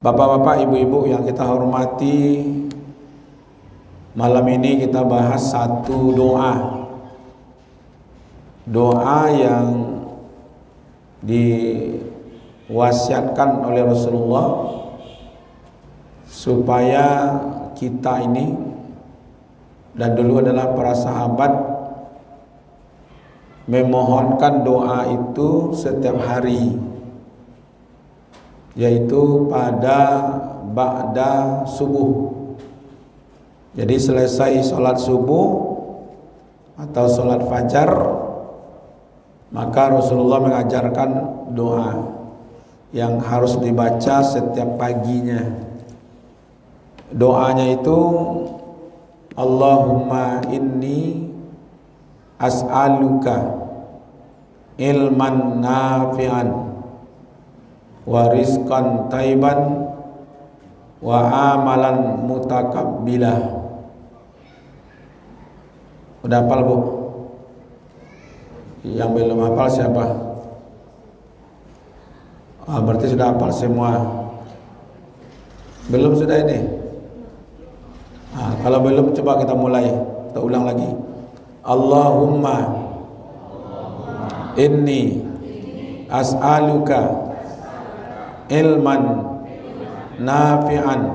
Bapak-bapak, ibu-ibu yang kita hormati, malam ini kita bahas satu doa. Doa yang diwasiatkan oleh Rasulullah supaya kita ini, dan dulu adalah para sahabat, memohonkan doa itu setiap hari, yaitu pada ba'da subuh. Jadi selesai sholat subuh atau sholat fajar, maka Rasulullah mengajarkan doa yang harus dibaca setiap paginya. Doanya itu, Allahumma inni as'aluka ilman nafi'an wa rizqan taiban wa amalan mutakabbilah. Udah hafal, Bu? Yang belum hafal siapa? Berarti sudah hafal semua. Belum sudah ini? Kalau belum, coba kita mulai. Kita ulang lagi. Allahumma inni as'aluka ilman nafi'an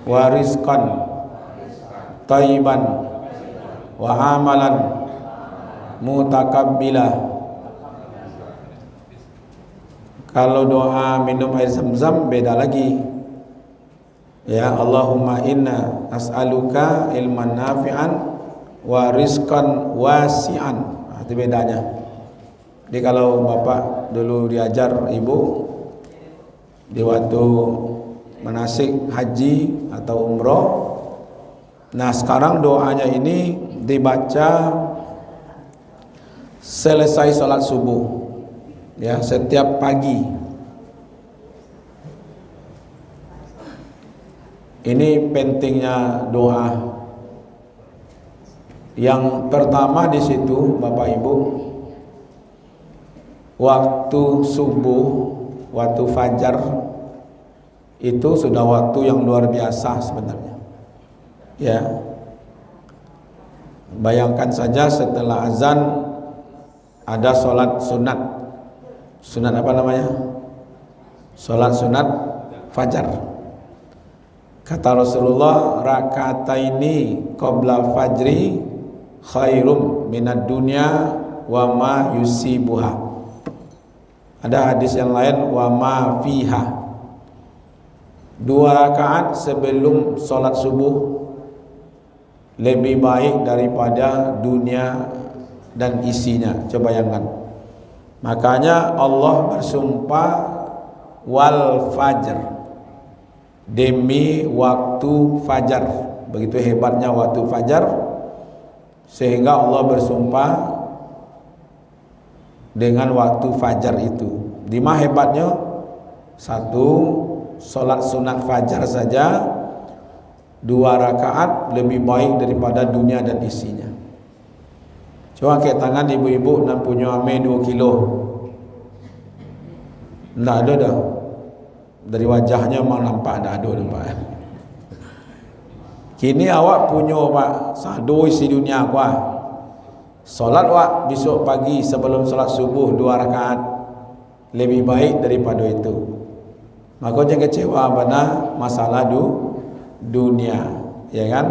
wa rizqan tayyiban wa amalan mutakabbilah. Kalau doa minum air zam-zam beda lagi. Ya, Allahumma inna as'aluka ilman nafi'an wa rizqan wasi'an. Itu bedanya. Jadi kalau Bapak dulu diajar Ibu di waktu manasik haji atau umroh, nah sekarang doanya ini dibaca selesai sholat subuh, ya, setiap pagi. Ini pentingnya doa. Yang pertama di situ, Bapak Ibu, waktu subuh, waktu fajar itu sudah waktu yang luar biasa sebenarnya. Ya, bayangkan saja setelah azan ada sholat sunat. Sunat apa namanya? Sholat sunat fajar. Kata Rasulullah, rakataini qabla fajri khairum minad dunya wa ma yusibuha. Ada hadis yang lain, wa ma fiha. 2 rakaat sebelum sholat subuh lebih baik daripada dunia dan isinya. Coba bayangkan. Makanya Allah bersumpah wal fajr, demi waktu fajar. Begitu hebatnya waktu fajar, sehingga Allah bersumpah dengan waktu fajar itu. Di mana hebatnya? Satu, sholat sunat fajar saja 2 rakaat lebih baik daripada dunia dan isinya. Coba ke tangan ibu-ibu yang punya ame 2 kilo. Nggak ada dah. Dari wajahnya memang nampak nggak ada nampak. Kini awak punya Pak sado isi dunia kuah. Solat wak besok pagi sebelum solat subuh 2 rakaat lebih baik daripada itu. Maka jangan kecewa pada masalah dunia, ya kan?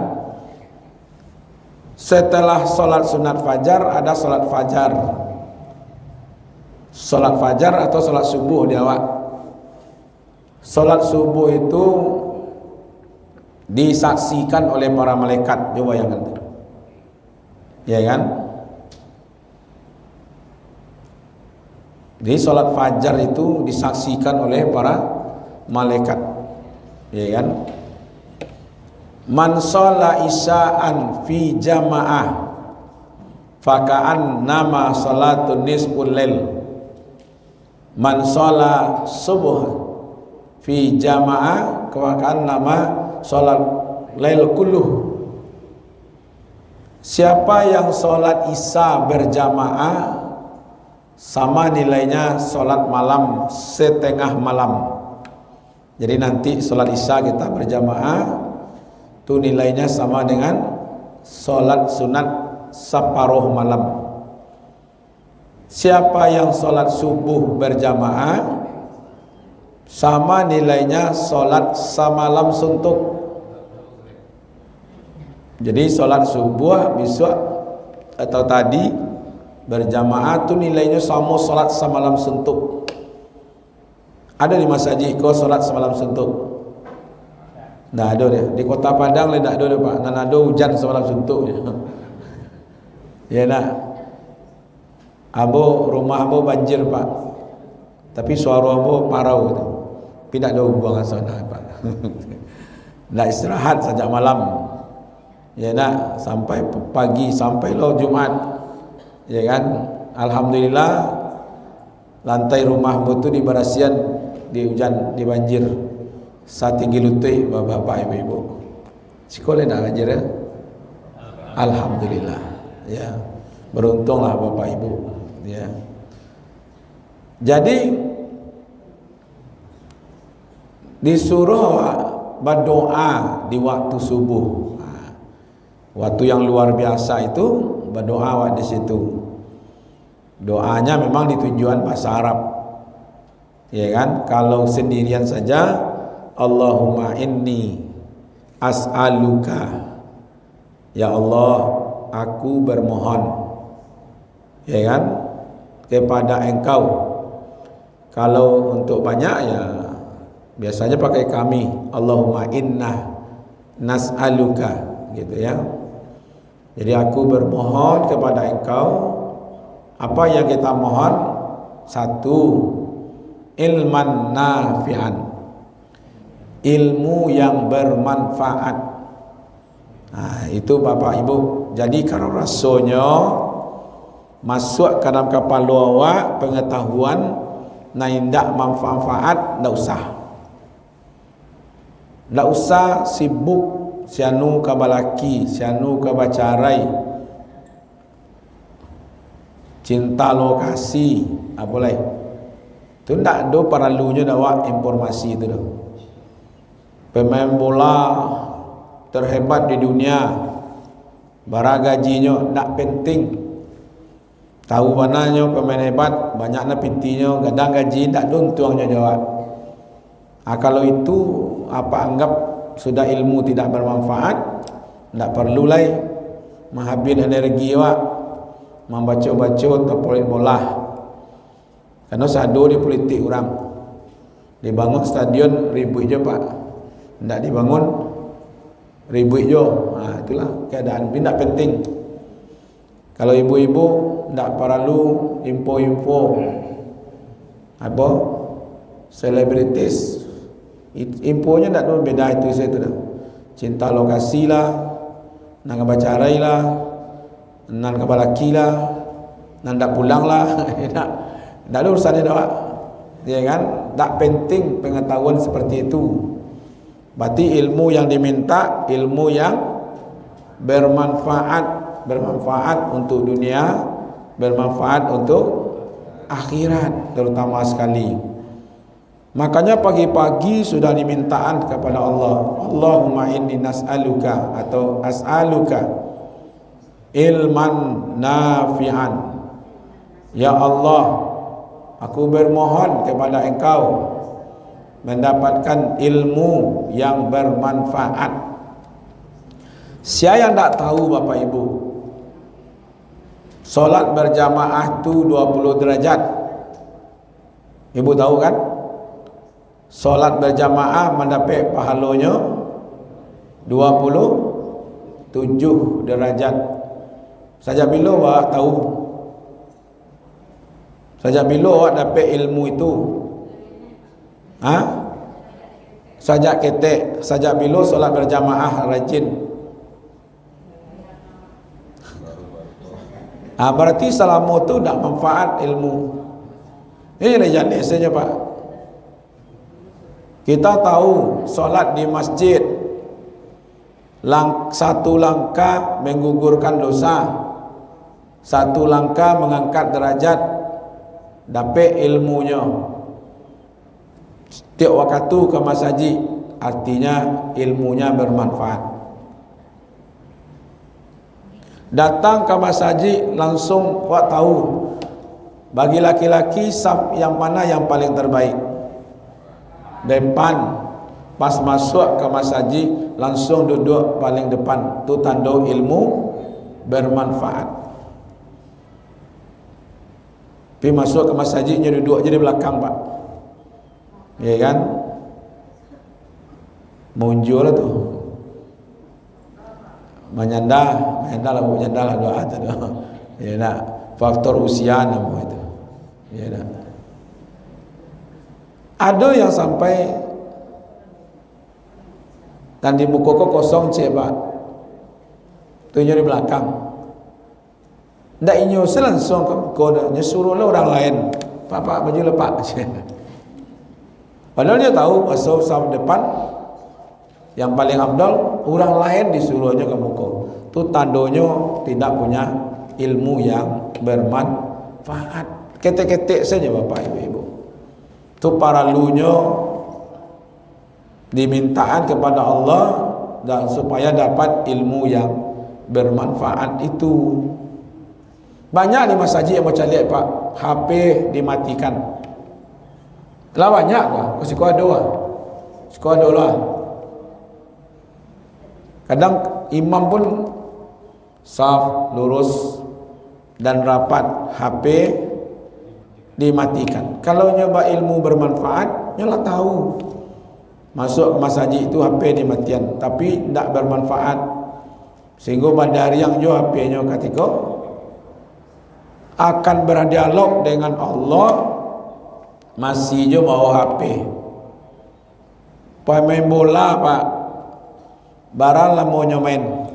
Setelah solat sunat fajar ada solat fajar. Solat fajar atau solat subuh dia awak. Solat subuh itu disaksikan oleh para malaikat. Coba bayangkan, ya kan? Jadi solat fajar itu disaksikan oleh para malaikat, ya kan? Man sholla isya'an fi jama'ah faka'an nama sholatun nisful lail. Man sholla subuh fi jama'ah faka'an nama sholat lail kulluh. Siapa yang sholat isya berjamaah sama nilainya sholat malam setengah malam. Jadi nanti solat isya kita berjamaah itu nilainya sama dengan solat sunat separuh malam. Siapa yang solat subuh berjamaah sama nilainya solat semalam suntuk. Jadi solat subuh besok atau tadi berjamaah tu nilainya sama solat semalam suntuk. Ada di masjid kau solat semalam suntuk? Dah ada dia. Di Kota Padang le tak ada dia Pak. Nan ada hujan semalam suntuk. Ya nak. Abo rumah abo banjir Pak. Tapi suara abo parau tu. Tapi tak ada hubungan sana Pak. Nak istirahat sejak malam. Ya nak, sampai pagi sampai lo Jumat. Ya kan? Alhamdulillah lantai rumah abo tu diberasian di hujan, di banjir setinggi lutut bapak-bapak ibu-ibu. Sekolah nak ngajar ya? Alhamdulillah. Ya. Beruntunglah bapak ibu. Ya. Jadi disuruh berdoa di waktu subuh. Waktu yang luar biasa itu berdoa di situ. Doanya memang di tujuan bahasa Arab. Ya kan? Kalau sendirian saja, Allahumma inni as'aluka, ya Allah, aku bermohon, ya kan, kepada Engkau. Kalau untuk banyak ya biasanya pakai kami, Allahumma inna nas'aluka, gitu ya. Jadi aku bermohon kepada Engkau. Apa yang kita mohon? Satu, ilman nafi'an, ilmu yang bermanfaat. Nah, itu Bapak Ibu. Jadi kalau rasanya masuk ke dalam kepala awak pengetahuan na indak manfaat, ndak usah. Ndak usah sibuk sianu ka balaki, sianu ka bacarai. Cinta lokasi, apa lagi? Tu tak ada perlunya dakwah informasi itu dah. Pemain bola terhebat di dunia, bara gajinya tak penting. Tahu mananya pemain hebat, banyaknya pintinya, kadang gaji tak ada untuknya jawab. Kalau itu apa anggap sudah ilmu tidak bermanfaat, tak perlu lagi menghabis energi awak membaca-baca atau bola. Karena sado di politik orang dibangun stadion ribu je Pak, tidak dibangun ribu je. Itulah keadaan. Tidak penting. Kalau ibu-ibu tidak perlu info-info apa selebritis, infonya tidak ada beda itu saya tu dah. Cinta lokasi lah, nak baca arai lah, nak kabalaki lah, nak pulang lah. Tak ada urusan dia dah, ya kan? Tak penting pengetahuan seperti itu. Berarti ilmu yang diminta ilmu yang bermanfaat untuk dunia, bermanfaat untuk akhirat terutama sekali. Makanya pagi-pagi sudah dimintaan kepada Allah, Allahumma inni nas'aluka atau as'aluka ilman nafi'an. Ya Allah, aku bermohon kepada Engkau mendapatkan ilmu yang bermanfaat. Siapa yang tak tahu Bapak Ibu, solat berjamaah tu 20 derajat. Ibu tahu kan? Solat berjamaah mendapat pahalanya 27 derajat. Saja bila awak tahu, saja bila awak dapat ilmu itu, saja ketek, saja bila solat berjamaah rajin. Berarti selama tu tak manfaat ilmu. Ini jadi saja Pak. Kita tahu solat di masjid satu langkah menggugurkan dosa, satu langkah mengangkat derajat, dapat ilmunya. Setiap waktu ke masjid artinya ilmunya bermanfaat. Datang ke masjid langsung buat tahu bagi laki-laki saf yang mana yang paling terbaik. Depan, pas masuk ke masjid langsung duduk paling depan, tu tanda ilmu bermanfaat. Tapi masuk ke masjidnya duduk aja di belakang, Pak. Ya kan? Muncul tu. Menyanda lah doa tu. Ya nak faktor usia nama itu. Ya nak. Ada yang sampai dan di muka kosong cik, Pak. Tunjuk di belakang. Ndak inyo langsung ke muka, nyuruhlah orang lain. Pak baju lepak. Padahal dia tahu masuk saf depan yang paling afdal, orang lain disuruhnya ke muka. Itu tandanya tidak punya ilmu yang bermanfaat. Ketek-ketek saja Bapak Ibu. Itu paralunya dimintaan kepada Allah dan supaya dapat ilmu yang bermanfaat itu. Banyak di masjid yang macam lihat, Pak, HP dimatikan. Lah banyak kok, kau ada lah. Kau ada lah. Kadang imam pun saf lurus dan rapat, HP dimatikan. Kalau nyoba ilmu bermanfaat, nyoba tahu. Masuk ke masjid itu HP dimatikan, tapi tidak bermanfaat. Sehingga pada hari yang jo HP-nya ketika akan berdialog dengan Allah masih jo bawa HP. Pemain bola, Pak, barang lah mau nyomain.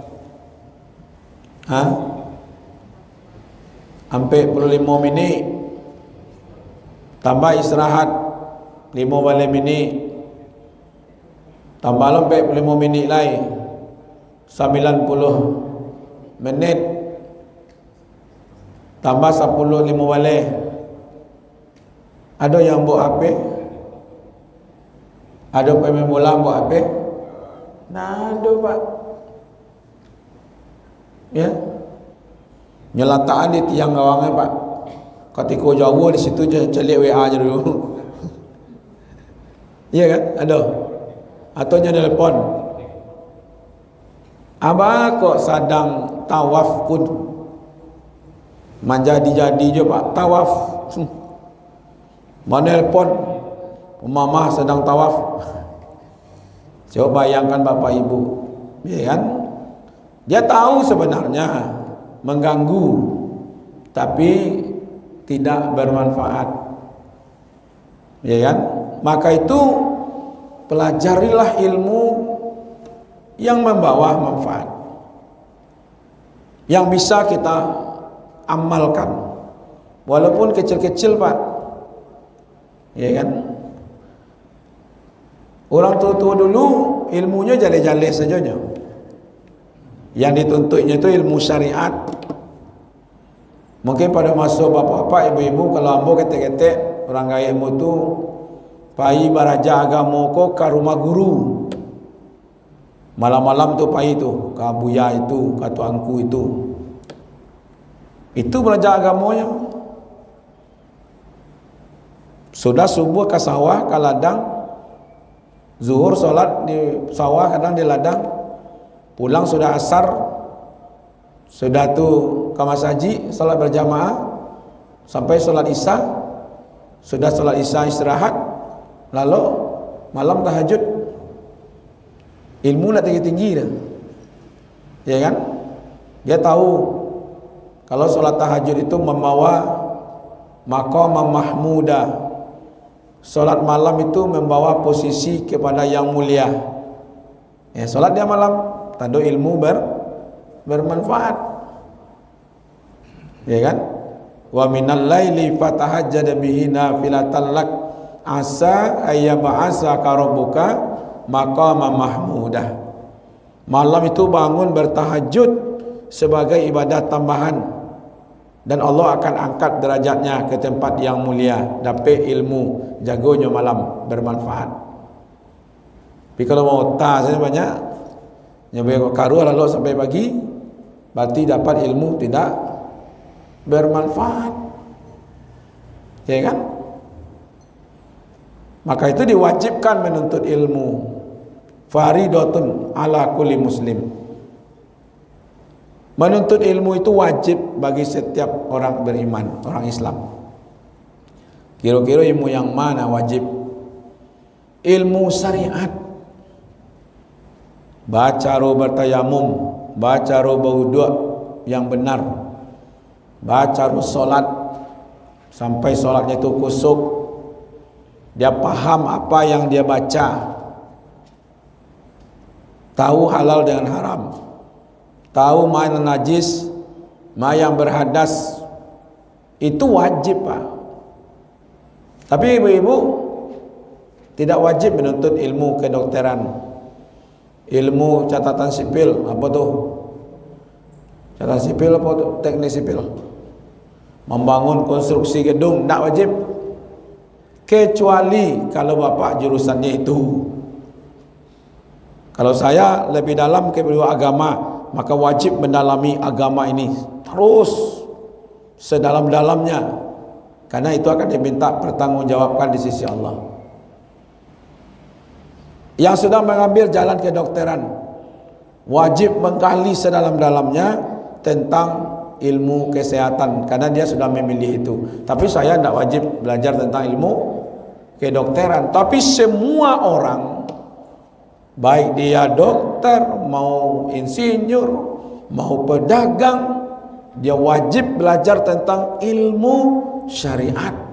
Sampai 45 minit tambah istirahat 5 minit, tambah lagi 45 minit lagi 90 menit, tambah 10 5 balik. Ada yang buat HP? Ada pemain bola buat HP? Nah, ada, Pak. Ya. Nyelataan di tiang gawangnya, Pak. Ketika jauh di situ celik WA aja dulu. Iya kan? Ada. Atau nya telepon. Abah kok sedang tawaf pun menjadi je, Pak, tawaf. Mana telepon mama sedang tawaf. Coba bayangkan Bapak Ibu, ya kan? Dia tahu sebenarnya mengganggu, tapi tidak bermanfaat, ya kan? Maka itu pelajarilah ilmu yang membawa manfaat, yang bisa kita amalkan, walaupun kecil-kecil, Pak, ya kan? Orang tua-tua dulu ilmunya jale-jale saja. Yang dituntutnya itu ilmu syariat. Mungkin pada masa bapak-bapak, ibu-ibu, kalau ambo ketek-ketek orang gaya ilmu tu pai baraja agama ko ke rumah guru. Malam-malam tu pai tu, ke buya itu, ke tuanku itu. Itu belajar agamanya. Sudah subuh ke sawah, ke ladang, zuhur solat di sawah, kadang di ladang, pulang sudah asar, sudah tu ke masjid solat berjamaah sampai solat isya, sudah solat isya istirahat, lalu malam tahajud. Ilmu nak tinggi-tinggi dah, ya kan? Dia tahu kalau solat tahajud itu membawa maqam mahmudah. Solat malam itu membawa posisi kepada yang mulia. Ya, solat dia malam tanda ilmu bermanfaat. Ya kan? Wa minal laili fatahajjad bihi nafilatan lak asa ayyab'asa rabbuka maqama mahmudah. Malam itu bangun bertahajud sebagai ibadah tambahan dan Allah akan angkat derajatnya ke tempat yang mulia, dapat ilmu jagonya malam bermanfaat. Tapi kalau mau ta saja banyak nyabai karu lalu sampai pagi, berarti dapat ilmu tidak bermanfaat, ya kan? Maka itu diwajibkan menuntut ilmu, faridatun ala kulli muslim. Menuntut ilmu itu wajib bagi setiap orang beriman, orang Islam. Kira-kira ilmu yang mana wajib? Ilmu syariat. Baca ro bertayamum, baca ro berwudu yang benar, baca ro solat sampai solatnya itu kusuk, dia paham apa yang dia baca, tahu halal dengan haram, tahu mana najis, mana yang berhadas, itu wajib Pak. Tapi ibu-ibu tidak wajib menuntut ilmu kedokteran, ilmu catatan sipil, apa tuh? Catatan sipil apa tuh? Teknik sipil, membangun konstruksi gedung, tidak wajib. Kecuali kalau bapak jurusannya itu. Kalau saya lebih dalam ke bidang agama, maka wajib mendalami agama ini terus sedalam-dalamnya, karena itu akan diminta pertanggungjawabkan di sisi Allah. Yang sudah mengambil jalan kedokteran wajib menggali sedalam-dalamnya tentang ilmu kesehatan, karena dia sudah memilih itu. Tapi saya tidak wajib belajar tentang ilmu kedokteran. Tapi semua orang, baik dia dokter, mau insinyur, mau pedagang, dia wajib belajar tentang ilmu syariat.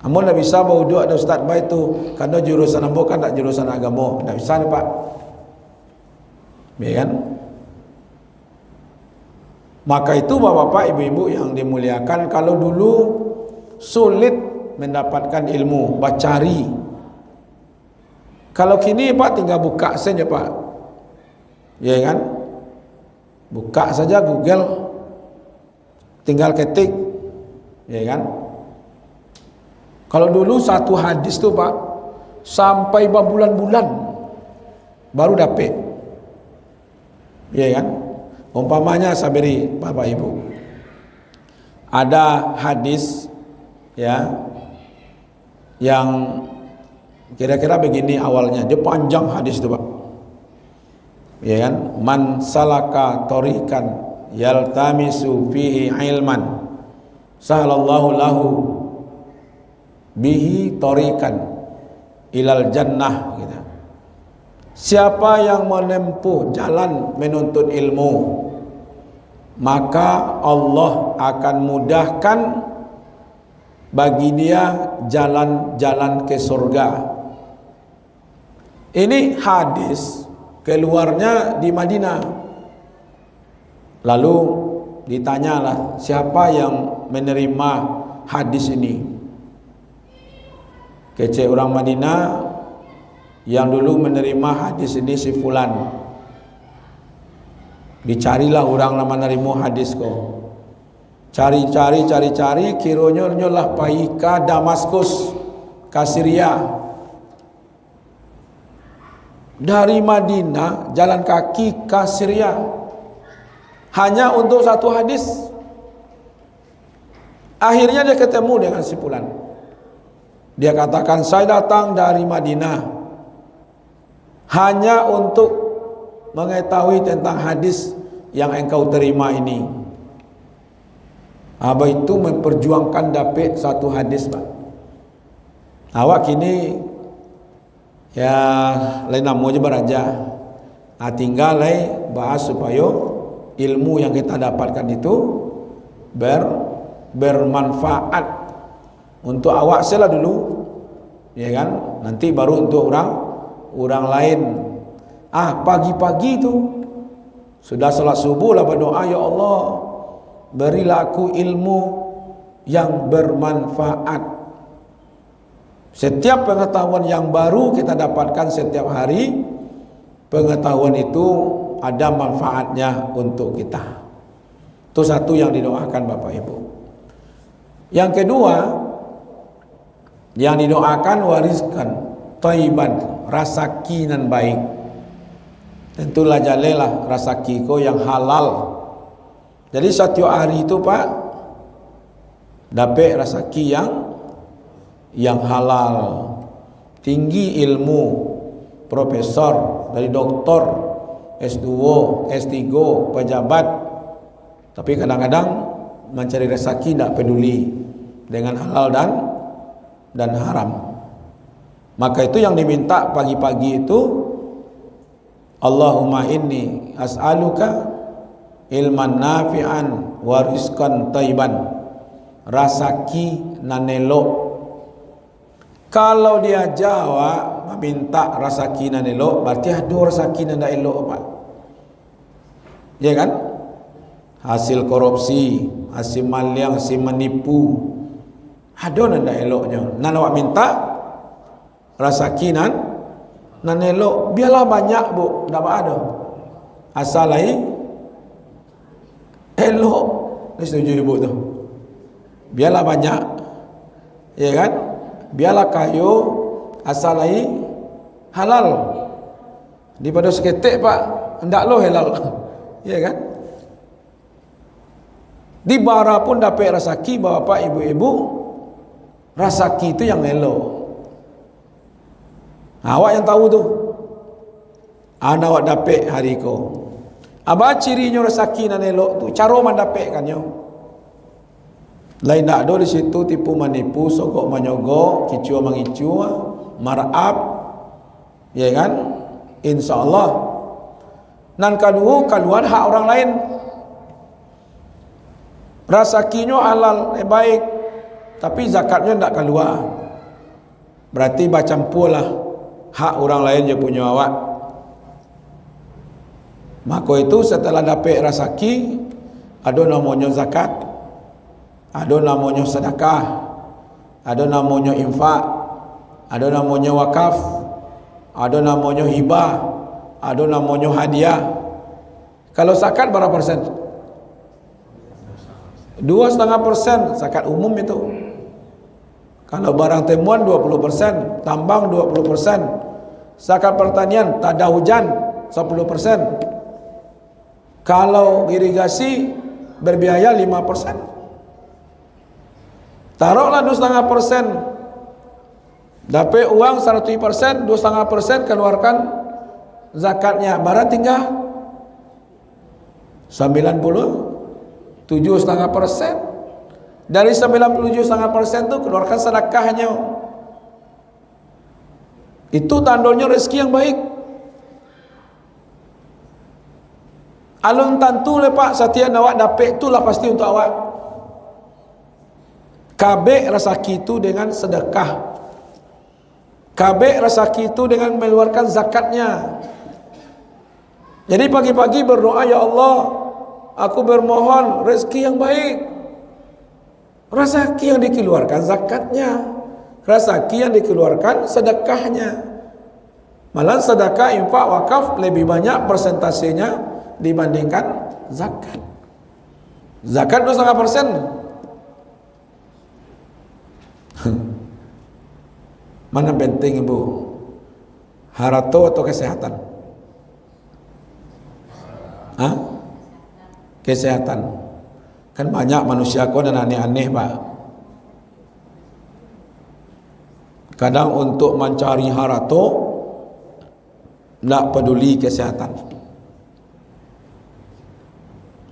Amun tidak bisa bawa ada ustaz baik itu karena jurusan ambo kan tak jurusan agama, tidak bisa nih Pak, ya kan? Maka itu bapak-bapak, ibu-ibu yang dimuliakan, kalau dulu sulit mendapatkan ilmu, cari. Kalau kini Pak tinggal buka saja Pak, ya kan? Buka saja Google, tinggal ketik, ya kan? Kalau dulu satu hadis tuh Pak sampai berbulan-bulan baru dapat, ya kan? Umpamanya saya beri Bapak Ibu, ada hadis ya yang kira-kira begini awalnya, dia panjang hadis itu Pak, ya kan? Man salaka tariqan yaltamisu fihi ilman sahalallahu lahu bihi tariqan ilal jannah gitu. Siapa yang menempuh jalan menuntut ilmu, maka Allah akan mudahkan bagi dia jalan-jalan ke surga. Ini hadis keluarnya di Madinah. Lalu ditanyalah siapa yang menerima hadis ini. Kece orang Madinah yang dulu menerima hadis ini si fulan. Dicarilah orang nama nerima hadis ko. Cari-cari kiranya lah paika Damaskus ke Syria. Dari Madinah jalan kaki ke Syria hanya untuk satu hadis. Akhirnya dia ketemu dengan si fulan. Dia katakan, saya datang dari Madinah hanya untuk mengetahui tentang hadis yang engkau terima ini. Abah itu memperjuangkan dapat satu hadis Pak. Awak kini ya lain namu aja beraja. Tinggal bahas supaya ilmu yang kita dapatkan itu bermanfaat untuk awak saja dulu, ya kan? Nanti baru untuk orang lain. Pagi-pagi itu sudah salat subuh lah berdoa, ya Allah berilah aku ilmu yang bermanfaat. Setiap pengetahuan yang baru kita dapatkan setiap hari, pengetahuan itu ada manfaatnya untuk kita. Itu satu yang didoakan Bapak Ibu. Yang kedua, yang didoakan wariskan thayyiban, rasaki nan baik. Tentulah jalelah rasaki ko yang halal. Jadi setiap hari itu Pak dapat rasaki yang halal. Tinggi ilmu, profesor, dari doktor, S2, S3, pejabat. Tapi kadang-kadang mencari rezeki tidak peduli dengan halal dan haram. Maka itu yang diminta pagi-pagi itu, Allahumma inni as'aluka ilman nafi'an wa rizqan thayyiban, rasaki nanelok. Kalau dia jawab meminta rasaki nanelok, berarti ada rasaki nanda elok Pak. Ya kan? Hasil korupsi, hasil maliang, hasil menipu, ada nanda eloknya. Nan awak minta rasaki nan elok, biarlah banyak Bu, tak ada. Asal lai elok. Setuju Ibu tu? Biarlah banyak. Ya kan? Biarlah kayu, asal lai halal. Daripada seketik Pak, hendak lo halal. Ya kan? Di bara pun dapat rasaki Bapak Ibu-ibu, rasaki itu yang elok. Awak yang tahu tu. Ana awak dapat hari ko. Apa cirinya rasaki nan elok tu? Cara man dapat kan yo. Lain tak ada di situ tipu manipu, sokok manyogok, kicua mangicua, marab. Ya kan? Insya-Allah. Nan kedua kaluan hak orang lain. Rasakinya halal, baik, tapi zakatnya tidak keluar. Berarti bercampur lah hak orang lain je punya awak. Maka itu setelah dapat rasaki, ada namanya zakat, ada namanya sedekah, ada namanya infak, ada namanya wakaf, ada namanya hibah, ada namanya hadiah. Kalau zakat berapa persen? 2,5% zakat umum itu. Kalau barang temuan 20%, tambang 20%, zakat pertanian tak ada hujan 10%. Kalau irigasi berbiaya 5%. Taruhlah 2,5%. Dapat uang 100%, 2,5% keluarkan zakatnya. Barang tinggal 97,5%. Dari 97,5% itu keluarkan sedekahnya. Itu tandanya rezeki yang baik. Alun tentu lepak setiap awak dapat itulah pasti untuk awak. Kabeh rezeki itu dengan sedekah. Kabeh rezeki itu dengan mengeluarkan zakatnya. Jadi pagi-pagi berdoa, ya Allah, aku bermohon rezeki yang baik. Rezeki yang dikeluarkan zakatnya, rezeki yang dikeluarkan sedekahnya. Malah sedekah, infak, wakaf lebih banyak persentasenya dibandingkan zakat. Zakat 2,5%. Mana penting Ibu? Harato atau kesehatan? Hah? Kesehatan. Kan banyak manusia kau dan aneh-aneh Pak. Kadang untuk mencari harato tidak peduli kesehatan.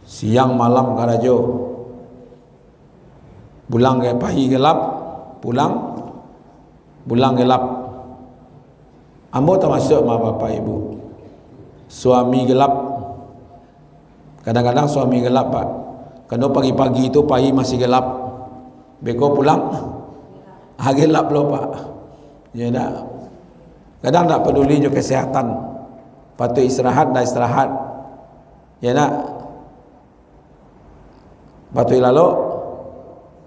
Siang malam karajo, pulang ke pagi gelap, pulang gelap. Ambo termasuk ma bapak ibu. Suami gelap. Kadang-kadang suami gelap Pak. Kalau pagi-pagi itu pagi masih gelap, beko pulang gelap loh Pak. Ya dah. Kadang tak peduli juga kesehatan. Patut istirahat dah istirahat. Ya nak. Patut lalu,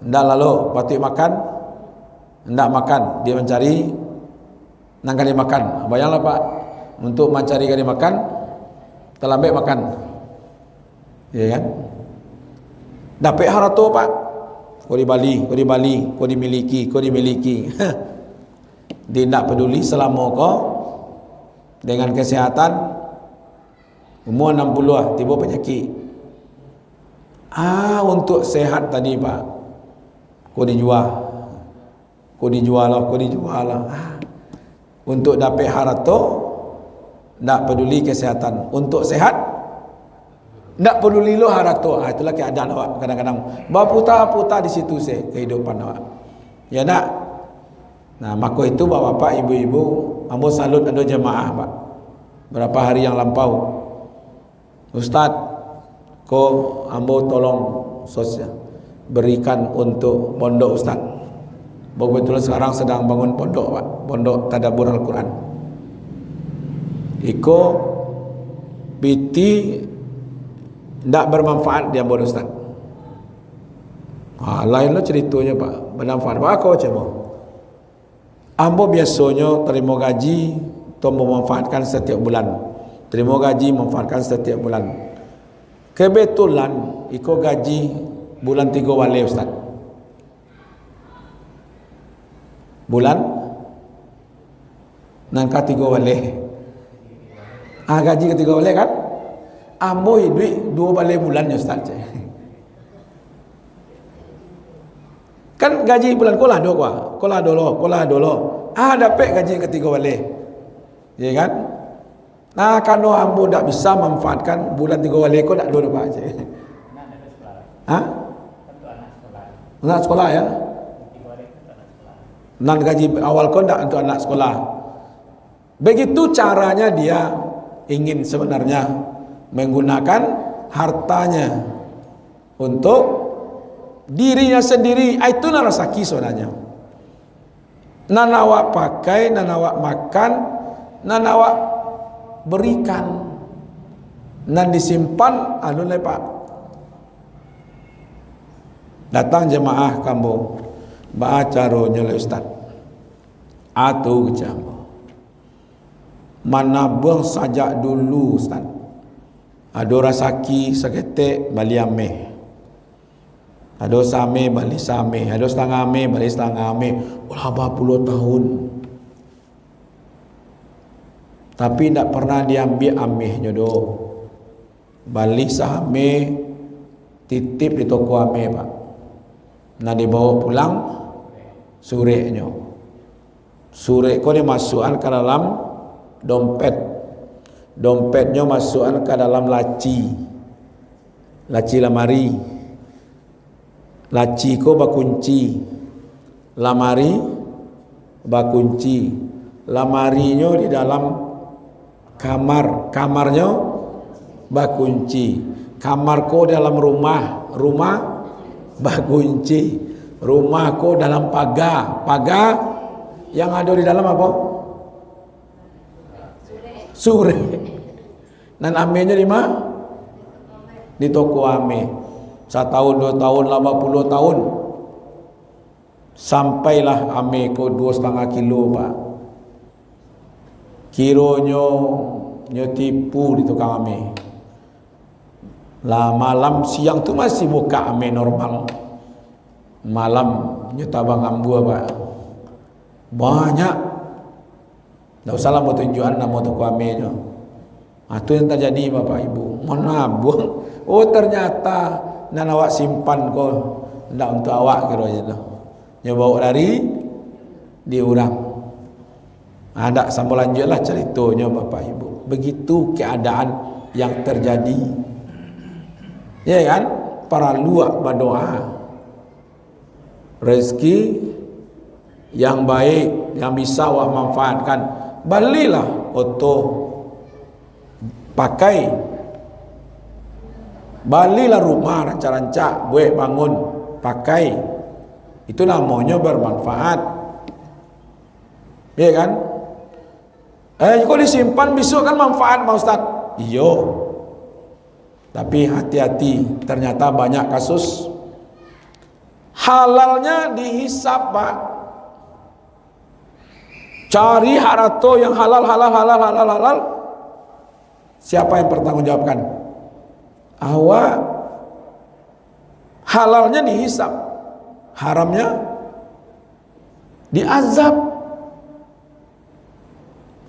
ndak lalu. Patut makan, ndak makan. Dia mencari nang kali makan. Bayanglah Pak, untuk mencari kali makan, terlambat makan. Ya kan? Dapat harta pak, kau di Bali, kau dimiliki. Dia tak peduli selama kau dengan kesehatan. Umur 60 lah, tiba penyakit. Untuk sehat tadi pak, kau dijual lah. Untuk dapat harta, tak peduli kesehatan. Untuk sehat, tak peduli lo harta. Itulah keadaan awak kadang-kadang. Berputar-putar di situ kehidupan awak. Ya tak? Nah, maka itu bapak-bapak, ibu-ibu, ambo salut ada jemaah pak. Berapa hari yang lampau, Ustaz, kau ambo tolong sosial berikan untuk pondok Ustaz. Kebetulan sekarang sedang bangun pondok pak, pondok tadabbur Al-Quran. Iko piti tidak bermanfaat dia bodoh Ustaz. Lainlah ceritanya pak, bermanfaat pak kau cuma. Ambo biasanya terima gaji, atau memanfaatkan setiap bulan. Terima gaji, memanfaatkan setiap bulan. Kebetulan iko gaji bulan 3 wale Ustaz. Bulan nangka 3 wale. Gaji ke 3 wale kan? Ambo duit 2 wale bulan ya Ustaz. Kan gaji bulan kolah dolo. Dapat gaji ke 3 wale. Ya kan? Nah, kalau ambo tak bisa manfaatkan bulan 3 wale ko tak dulu pak je. Anak sekolah ya? Nan gaji awal ko tak untuk anak sekolah. Begitu caranya dia ingin sebenarnya menggunakan hartanya untuk dirinya sendiri. Itulah rezeki sebenarnya. Nan awak pakai, nan awak makan, nan awak berikan, nan disimpan pak. Datang jemaah kamu ba'acaronya le Ustaz atu jambo mana buang sajak dulu Ustaz. Ada rasaki seketek bali ame, ada same bali same, ada setengah ame bali setengah ame. Ulah 40 tahun tapi tak pernah diambil amehnya do. Bali sahame titip di toko ame pak. Nah dibawa pulang sureknya. Surek ko dimasukkan ke dalam dompet. Dompetnya masukkan ke dalam laci. Laci lamari. Laci ko bakunci. Lamari bakunci. Lamarinya di dalam kamarnya bakunci. Kamar ko dalam rumah bakunci. Rumah ko dalam pagar yang ada di dalam apa? Sure. Dan amenya di mana? Di toko ame. 1 tahun, 2 tahun, 80 tahun. Sampailah ame ko 2,5 kilo pak. Kironyo tipu di tukang ame. Lah malam siang tu masih buka ame normal. Malam nyetabang ambu apa? Banyak. Tak usahlah mau tunjukan nama toko ame nya. Itu yang terjadi bapak ibu. Mana buang? Oh ternyata nan awak simpan ko ndak untuk awak kira je tu. Nya bawa dari diurang. Ada sambung lanjutlah ceritanya bapak ibu. Begitu keadaan yang terjadi. Ya kan? Para luak berdoa. Rezeki yang baik yang bisa awak manfaatkan. Balilah untuk pakai. Balilah rumah rancak-rancak, buat bangun, pakai. Itu namanya bermanfaat. Ya kan? Kalau disimpan besok kan manfaat Pak Ustaz. Iyo. Tapi hati-hati, ternyata banyak kasus halalnya dihisap Pak. Cari harta yang halal. Siapa yang bertanggung jawabkan? Awak. Halalnya dihisap, haramnya diazab.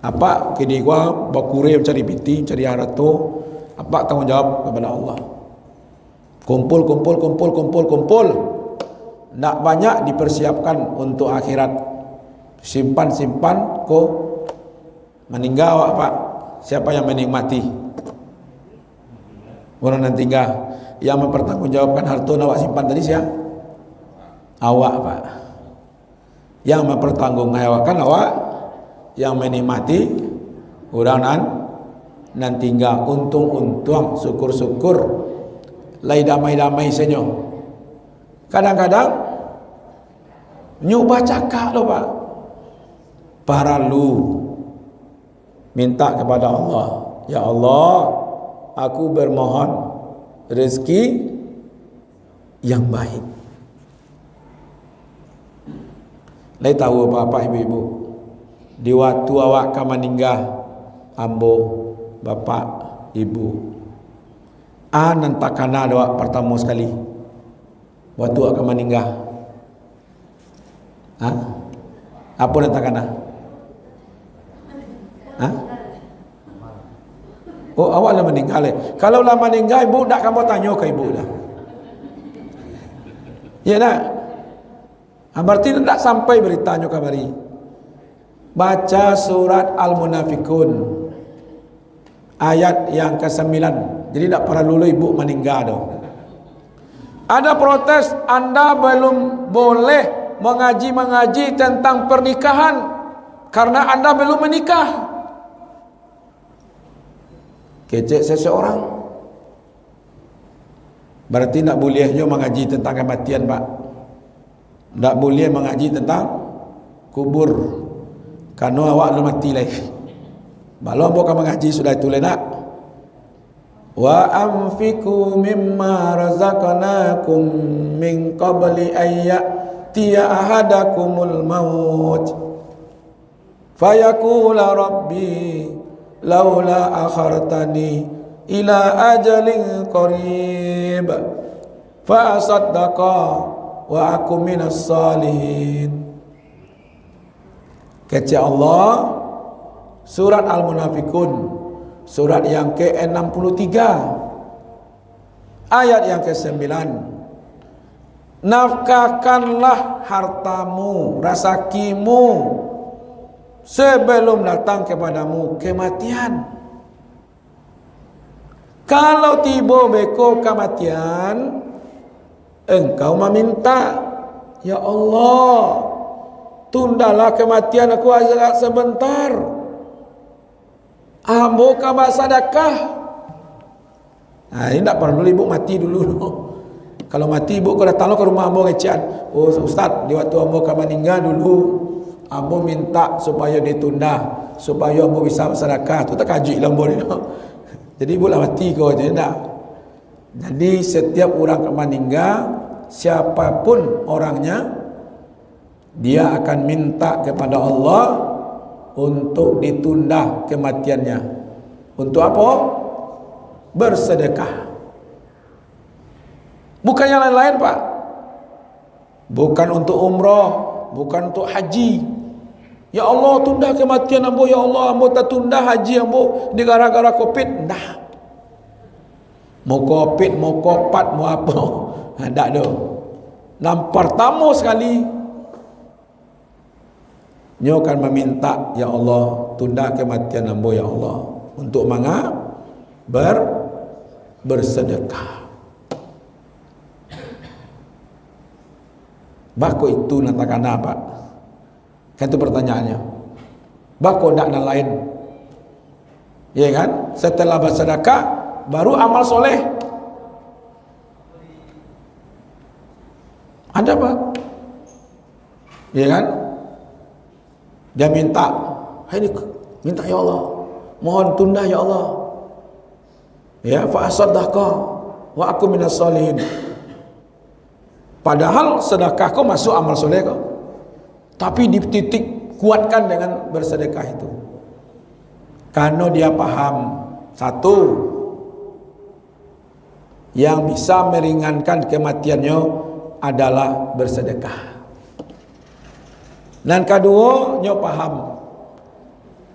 Apa kini gua bakure mencari piti, mencari harta, apa tanggung jawab kepada Allah. Kumpul. Nak banyak dipersiapkan untuk akhirat. Simpan ko meninggal awak pak. Siapa yang menikmati? Orang nanti yang mempertanggungjawabkan harta awak simpan tadi siapa? Awak pak. Yang mempertanggungjawabkan awak, yang menikmati orang nan tinggal untung syukur lai damai senyo. Kadang-kadang nyoba cakap lo pak, para lu minta kepada Allah, ya Allah, aku bermohon rezeki yang baik. Lai tahu apa ibu-ibu, di waktu awak akan meninggal, ambo, bapak, ibu, nanti kena doa pertama sekali waktu akan meninggal. Apa nanti kena? Oh, awak lah meninggal. Kalau lah meninggal, ibu tak kamu tanya ke ibu dah. Ya nak? Berarti tak sampai beritanya kabari. Baca surat Al-Munafikun ayat yang ke-9. Jadi tak perlu ibu meninggal dah. Ada protes, anda belum boleh mengaji tentang pernikahan karena anda belum menikah. Kecek seseorang. Berarti tak bolehnya mengaji tentang kematian pak. Tak boleh mengaji tentang kubur karena awak belum mati lagi. Balon bukan mengaji sudah itu nak. Wa anfiqu mimma razaqnakum min qabli ayyatiya ahadakumul maut fayaqula rabbi laula akhartani ila ajalin qarib fa asaddaqa wa aku minas salihin. Kata Allah surat Al-Munafikun surat yang ke-63 ayat yang ke-9. Nafkahkanlah hartamu, rasakimu sebelum datang kepadamu kematian. Kalau tiba beko kematian, engkau meminta, ya Allah, tundalah kematian aku agak sebentar. Ambo kabar sedekah. Ini tak perlu ibu mati dulu. Kalau mati ibu kau datang ke rumah ambo ngecian. Oh ustaz, di waktu ambo kabar meninggal dulu, ambo minta supaya ditunda, supaya ambo bisa sedekah. Tu tak kaji lah ambo ni. Jadi ibu lah mati kau je tak. Jadi setiap orang kabar meninggal, siapapun orangnya, dia akan minta kepada Allah untuk ditunda kematiannya. Untuk apa? Bersedekah. Bukan yang lain-lain pak. Bukan untuk umrah, bukan untuk haji. Ya Allah, tunda kematian ambo, ya Allah, ambo tak tunda haji ambo di gara-gara Covid. Nah. Mau Covid, mau kopat, mau apa? Tak ada. Nampar tamu sekali, nyo akan meminta, ya Allah, tunda kematian ambo ya Allah untuk bersedekah. Bako itu natakan apa? Kan itu pertanyaannya. Bako ndak nan lain. Ya kan? Setelah bersedekah baru amal soleh. Ada pak? Ya kan? Dia minta, ini minta ya Allah, mohon tunda ya Allah. Ya, fa asaddaqa wa aku minas solihin. Padahal sedekah kau masuk amal soleh kau. Tapi dititik kuatkan dengan bersedekah itu. Karena dia paham satu, yang bisa meringankan kematiannya adalah bersedekah. Dan kedua, nyo paham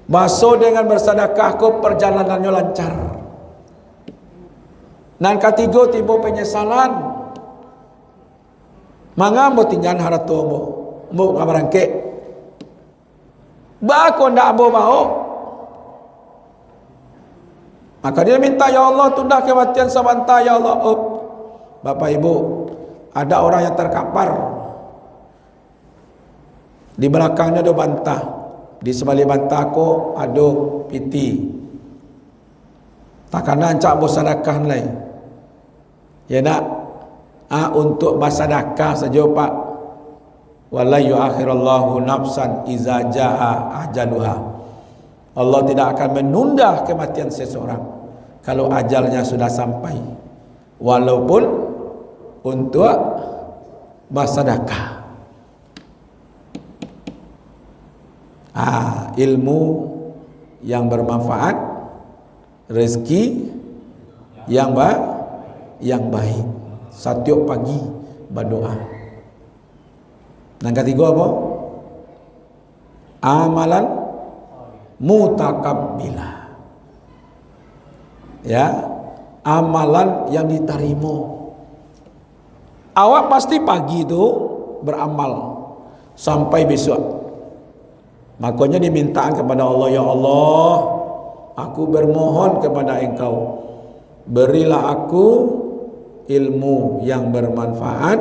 masuk dengan bersedekah ko perjalanannya lancar. Dan ketiga, tiba penyesalan. Manga mo tinggal harato mo kabarangke. Ba ko ndak mo mau. Maka dia minta, ya Allah, tunda kematian sebentar ya Allah. Oh, Bapak Ibu, ada orang yang terkapar. Di belakangnya ada bantah. Di sebalik bantah ko ada piti. Takkan ancak bersedekah lain. Ya nak, untuk bersedekah saja Pak. Wala yu'akhirallahu nafsan iza jaa ajaluha. Allah tidak akan menunda kematian seseorang kalau ajalnya sudah sampai, walaupun untuk bersedekah. Ilmu yang bermanfaat, rezeki yang baik. Setiap pagi berdoa. Dan ketiga apa? Amalan mutakabbilah. Ya, amalan yang diterima. Awak pasti pagi itu beramal sampai besok. Makanya dimintaan kepada Allah, ya Allah, aku bermohon kepada Engkau, berilah aku ilmu yang bermanfaat,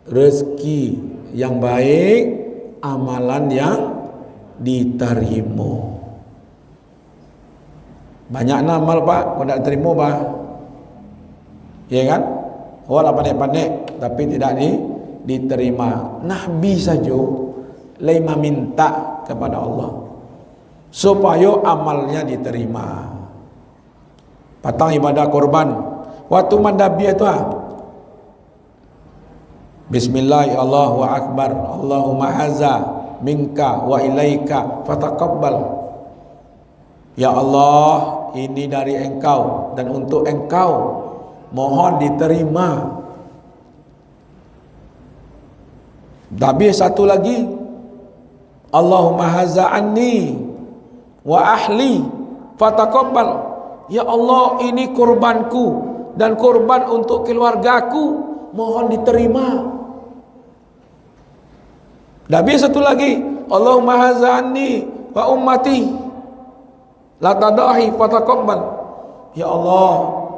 rezeki yang baik, amalan yang diterima. Banyak amal Pak, kau tak terima Pak. Ya kan? Walau pandai-pandai tapi tidak diterima. Nabi saja lema minta kepada Allah supaya amalnya diterima. Patang ibadah korban. Waktu mandabi itu Bismillah, Allahu Akbar, Allahumma haza minka wa ilaika fataqabbal. Ya Allah, ini dari Engkau dan untuk Engkau, mohon diterima. Tapi satu lagi, Allahumma haza anni wa ahli fataqabbal. Ya Allah, ini korbanku dan korban untuk keluargaku, mohon diterima. Tapi satu lagi, Allahumma haza anni wa ummati la tadahi fataqabbal. Ya Allah,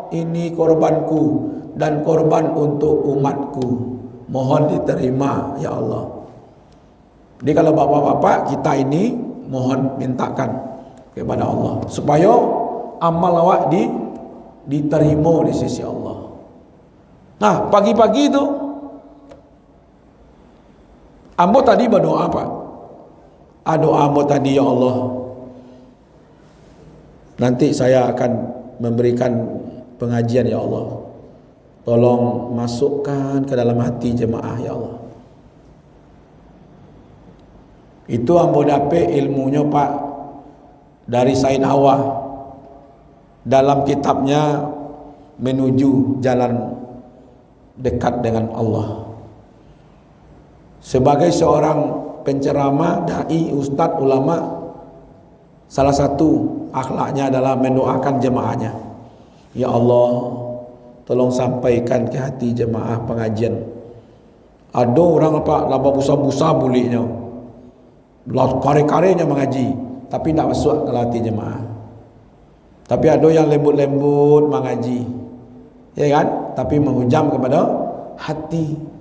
ini korbanku dan korban untuk umatku, mohon diterima ya Allah. Jadi kalau bapak-bapak kita ini mohon mintakan kepada Allah supaya amal awak diterima di sisi Allah. Nah, pagi-pagi itu ambo tadi berdoa apa? Doa ambo tadi, ya Allah, nanti saya akan memberikan pengajian ya Allah, tolong masukkan ke dalam hati jemaah ya Allah. Itu ambo dapat ilmunya Pak dari Said Hawa dalam kitabnya Menuju Jalan Dekat dengan Allah. Sebagai seorang penceramah, dai, ustadz, ulama, salah satu akhlaknya adalah mendoakan jemaahnya. Ya Allah, tolong sampaikan ke hati jemaah pengajian. Ada orang apa laba busa-busa buliknya, kare-karenya mengaji, tapi tidak masuk ke hati jemaah. Tapi ada yang lembut-lembut mengaji, ya kan? Tapi menghujam kepada hati.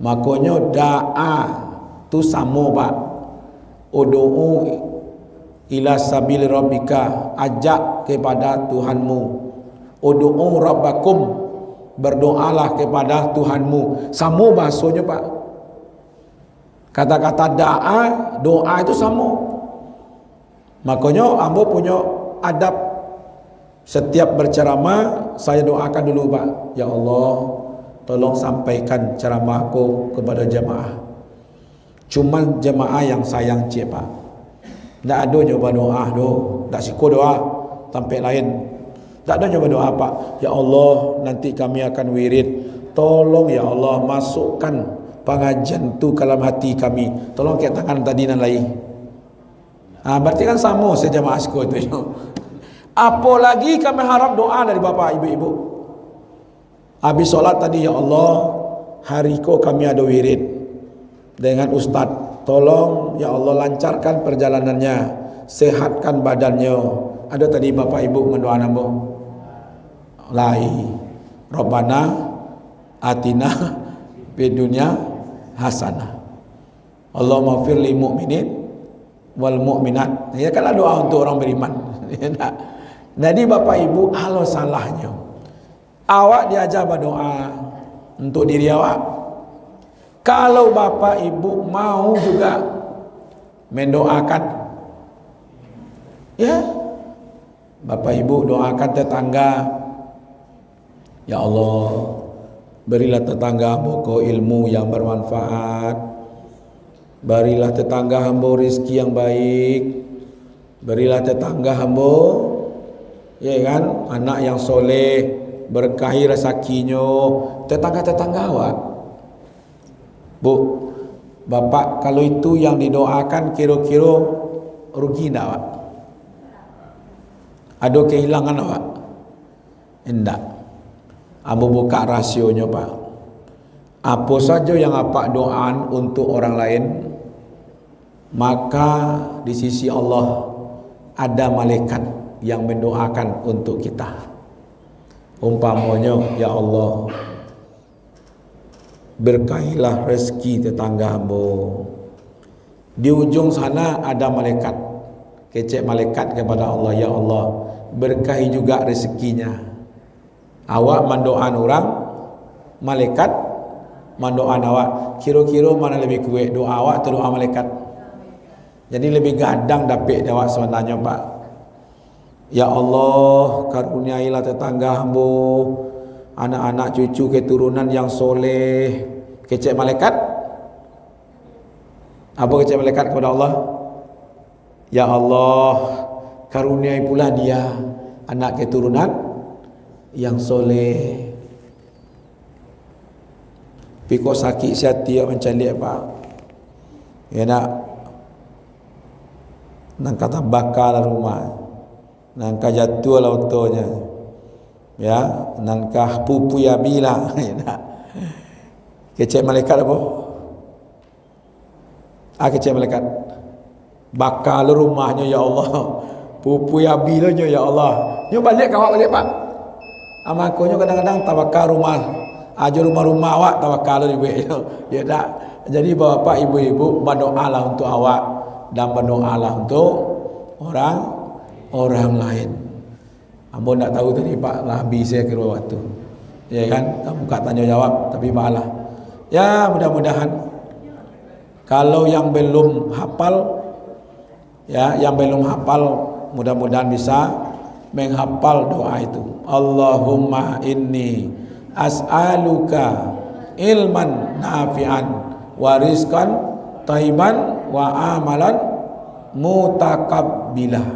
Makanya doa tu sama Pak. Ud'u ila sabil rabbika, ajak kepada Tuhanmu. Ud'u rabbakum, berdoalah kepada Tuhanmu. Sama bahasanya Pak. Kata-kata doa itu sama. Makanya ambo punya adab. Setiap berceramah saya doakan dulu Pak, ya Allah, tolong sampaikan ceramahku kepada jemaah. Cuman jemaah yang sayang cik Pak. Tak ada nyoba doa do, tak siko doa sampai lain. Tak ada coba doa Pak, ya Allah nanti kami akan wirid, tolong ya Allah masukkan pengajian tu ke dalam hati kami, tolong kat tangan tadi nan lain. Berarti kan sama saja maasku tu. Apa lagi kami harap doa dari bapa ibu-ibu. Habis solat tadi, ya Allah hari ko kami ada wirid dengan ustaz, tolong ya Allah lancarkan perjalanannya, sehatkan badannya. Ada tadi bapa ibu mendoa namo lai Rabbana atina fid dunya hasanah Allahumma fir lil mu'minin wal mu'minat. Ya kan doa untuk orang beriman. Jadi bapak ibu, kalau salahnya awak diajar berdoa untuk diri awak. Kalau bapak ibu mau juga mendoakan, ya bapak ibu doakan tetangga, ya Allah berilah tetangga hamba ilmu yang bermanfaat, berilah tetangga hamba rezeki yang baik, berilah tetangga hamba, ya kan, anak yang soleh, berkahi rezekinya. Tetangga-tetangga awak, Bu, bapak kalau itu yang didoakan kira-kira rugi tak awak? Ada kehilangan awak? Tidak. Abu buka rasionya Pak. Apa saja yang apa doaan untuk orang lain, maka di sisi Allah ada malaikat yang mendoakan untuk kita. Umpamanya, ya Allah berkahilah rezeki tetangga hamba. Di ujung sana ada malaikat, kecek malaikat kepada Allah, ya Allah berkahi juga rezekinya. Awak mendoakan orang, malaikat mendoakan awak. Kira-kira mana lebih kuat, doa awak atau doa malaikat? Jadi lebih gadang dapat awak sebenarnya Pak. Ya Allah karuniailah tetangga hamba, anak-anak cucu keturunan yang soleh. Kecek malaikat? Apa kecek malaikat kepada Allah? Ya Allah karuniai pula dia anak keturunan yang soleh. Piko sakit siati macam dia Pak. Ya nak nang kata bakal rumah, nang jatuh lautonya, ya nang kah pupu ya bila. Ya nak kecek malaikat apa? Kecek malaikat bakal rumahnya ya Allah, pupu ya bilanya ya Allah. Nyo balik kawak balik Pak. Amakonya kadang-kadang tawakal rumah, aja rumah-rumah awak tawakal di dia tak. Jadi bapak ibu-ibu berdoalah untuk awak dan berdoalah untuk orang lain. Ambo nak tahu tadi Pak, lah habis saya kira waktu. Ya kan, kamu tak tanya jawab tapi malah. Ya mudah-mudahan kalau yang belum hafal, ya yang belum hafal mudah-mudahan bisa menghafal doa itu. Allahumma inni as'aluka ilman nafi'an wa rizqan thayyiban wa amalan mutakabbilah.